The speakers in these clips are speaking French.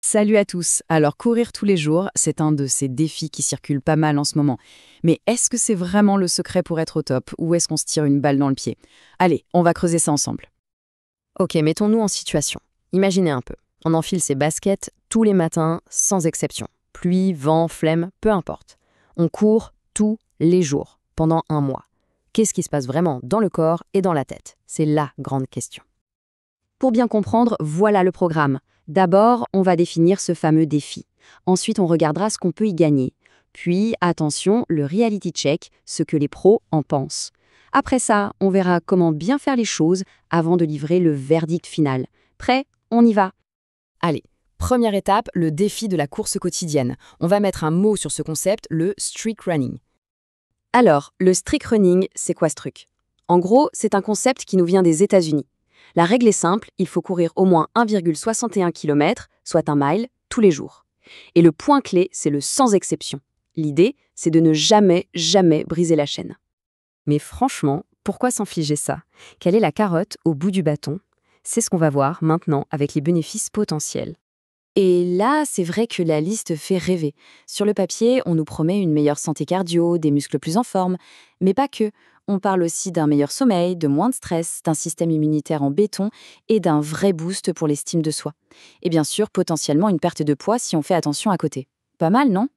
Salut à tous. Alors courir tous les jours, c'est un de ces défis qui circulent pas mal en ce moment. Mais est-ce que c'est vraiment le secret pour être au top ou est-ce qu'on se tire une balle dans le pied? Allez, on va creuser ça ensemble. Ok, mettons-nous en situation. Imaginez un peu. On enfile ses baskets tous les matins, sans exception. Pluie, vent, flemme, peu importe. On court tous les jours, pendant un mois. Qu'est-ce qui se passe vraiment dans le corps et dans la tête? C'est la grande question. Pour bien comprendre, voilà le programme. D'abord, on va définir ce fameux défi. Ensuite, on regardera ce qu'on peut y gagner. Puis, attention, le reality check, ce que les pros en pensent. Après ça, on verra comment bien faire les choses avant de livrer le verdict final. Prêt? On y va. Allez, première étape, le défi de la course quotidienne. On va mettre un mot sur ce concept, le streak running. Alors, le streak running, c'est quoi ce truc? En gros, c'est un concept qui nous vient des États-Unis. La règle est simple, il faut courir au moins 1,61 km, soit un mile, tous les jours. Et le point clé, c'est le sans exception. L'idée, c'est de ne jamais, jamais briser la chaîne. Mais franchement, pourquoi s'infliger ça? Quelle est la carotte au bout du bâton? C'est ce qu'on va voir maintenant avec les bénéfices potentiels. Et là, c'est vrai que la liste fait rêver. Sur le papier, on nous promet une meilleure santé cardio, des muscles plus en forme, mais pas que. On parle aussi d'un meilleur sommeil, de moins de stress, d'un système immunitaire en béton et d'un vrai boost pour l'estime de soi. Et bien sûr, potentiellement une perte de poids si on fait attention à côté. Pas mal, non?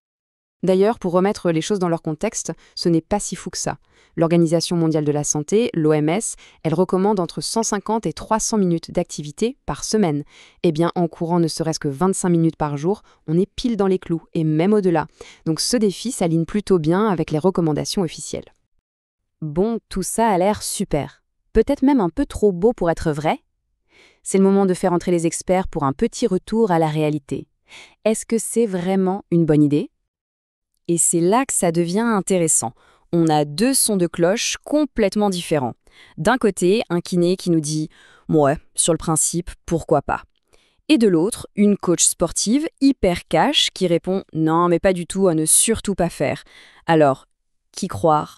D'ailleurs, pour remettre les choses dans leur contexte, ce n'est pas si fou que ça. L'Organisation mondiale de la santé, l'OMS, elle recommande entre 150 et 300 minutes d'activité par semaine. Eh bien, en courant ne serait-ce que 25 minutes par jour, on est pile dans les clous, et même au-delà. Donc ce défi s'aligne plutôt bien avec les recommandations officielles. Bon, tout ça a l'air super. Peut-être même un peu trop beau pour être vrai? C'est le moment de faire entrer les experts pour un petit retour à la réalité. Est-ce que c'est vraiment une bonne idée? Et c'est là que ça devient intéressant. On a deux sons de cloche complètement différents. D'un côté, un kiné qui nous dit « ouais, sur le principe, pourquoi pas ?» Et de l'autre, une coach sportive hyper cash qui répond « non, mais pas du tout, à ne surtout pas faire ». Alors, qui croire?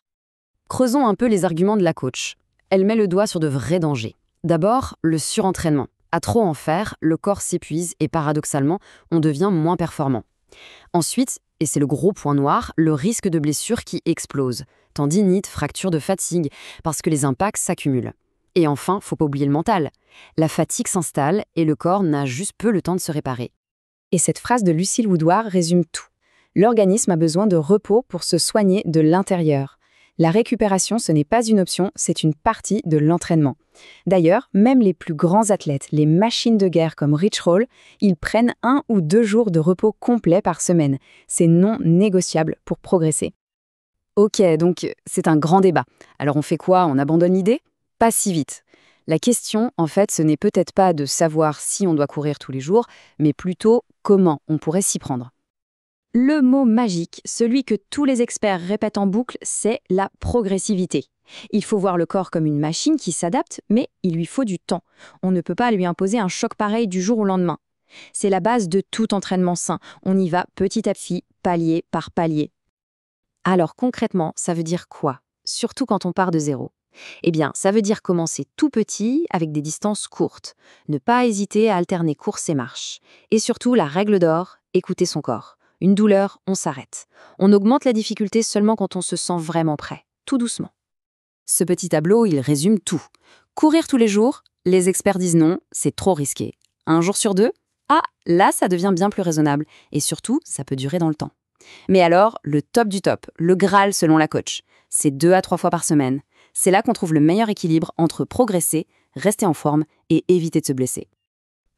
Creusons un peu les arguments de la coach. Elle met le doigt sur de vrais dangers. D'abord, le surentraînement. À trop en faire, le corps s'épuise et paradoxalement, on devient moins performant. Ensuite, et c'est le gros point noir, le risque de blessure qui explose. Tendinite, fracture de fatigue, parce que les impacts s'accumulent. Et enfin, faut pas oublier le mental. La fatigue s'installe et le corps n'a juste peu le temps de se réparer. Et cette phrase de Lucille Woudoir résume tout. L'organisme a besoin de repos pour se soigner de l'intérieur. La récupération, ce n'est pas une option, c'est une partie de l'entraînement. D'ailleurs, même les plus grands athlètes, les machines de guerre comme Rich Roll, ils prennent 1 ou 2 jours de repos complet par semaine. C'est non négociable pour progresser. Ok, donc c'est un grand débat. Alors on fait quoi? On abandonne l'idée? Pas si vite. La question, en fait, ce n'est peut-être pas de savoir si on doit courir tous les jours, mais plutôt comment on pourrait s'y prendre. Le mot magique, celui que tous les experts répètent en boucle, c'est la progressivité. Il faut voir le corps comme une machine qui s'adapte, mais il lui faut du temps. On ne peut pas lui imposer un choc pareil du jour au lendemain. C'est la base de tout entraînement sain. On y va petit à petit, palier par palier. Alors concrètement, ça veut dire quoi? Surtout quand on part de zéro. Eh bien, ça veut dire commencer tout petit avec des distances courtes. Ne pas hésiter à alterner course et marche. Et surtout, la règle d'or, écouter son corps. Une douleur, on s'arrête. On augmente la difficulté seulement quand on se sent vraiment prêt, tout doucement. Ce petit tableau, il résume tout. Courir tous les jours, les experts disent non, c'est trop risqué. Un jour sur 2, ah, là, ça devient bien plus raisonnable. Et surtout, ça peut durer dans le temps. Mais alors, le top du top, le Graal selon la coach, c'est 2 à 3 fois par semaine. C'est là qu'on trouve le meilleur équilibre entre progresser, rester en forme et éviter de se blesser.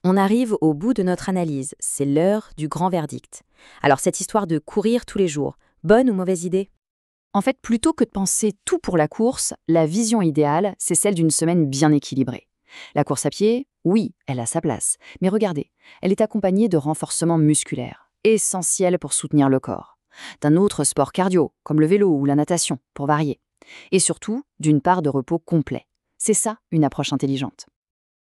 On arrive au bout de notre analyse, c'est l'heure du grand verdict. Alors cette histoire de courir tous les jours, bonne ou mauvaise idée? En fait, plutôt que de penser tout pour la course, la vision idéale, c'est celle d'une semaine bien équilibrée. La course à pied, oui, elle a sa place, mais regardez, elle est accompagnée de renforcement musculaire, essentiel pour soutenir le corps, d'un autre sport cardio, comme le vélo ou la natation, pour varier, et surtout d'une part de repos complet. C'est ça, une approche intelligente.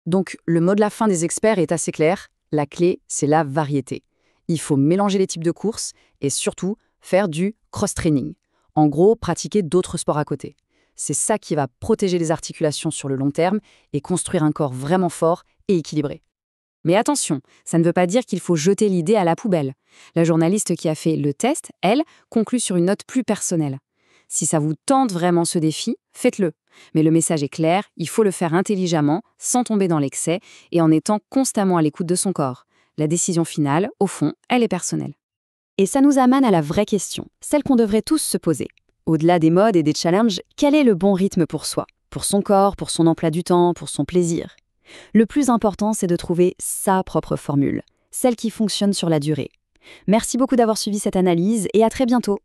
Donc, le mot de la fin des experts est assez clair. La clé, c'est la variété. Il faut mélanger les types de courses et surtout faire du cross-training. En gros, pratiquer d'autres sports à côté. C'est ça qui va protéger les articulations sur le long terme et construire un corps vraiment fort et équilibré. Mais attention, ça ne veut pas dire qu'il faut jeter l'idée à la poubelle. La journaliste qui a fait le test, elle, conclut sur une note plus personnelle. Si ça vous tente vraiment ce défi, faites-le. Mais le message est clair, il faut le faire intelligemment, sans tomber dans l'excès et en étant constamment à l'écoute de son corps. La décision finale, au fond, elle est personnelle. Et ça nous amène à la vraie question, celle qu'on devrait tous se poser. Au-delà des modes et des challenges, quel est le bon rythme pour soi? Pour son corps, pour son emploi du temps, pour son plaisir? Le plus important, c'est de trouver sa propre formule, celle qui fonctionne sur la durée. Merci beaucoup d'avoir suivi cette analyse et à très bientôt.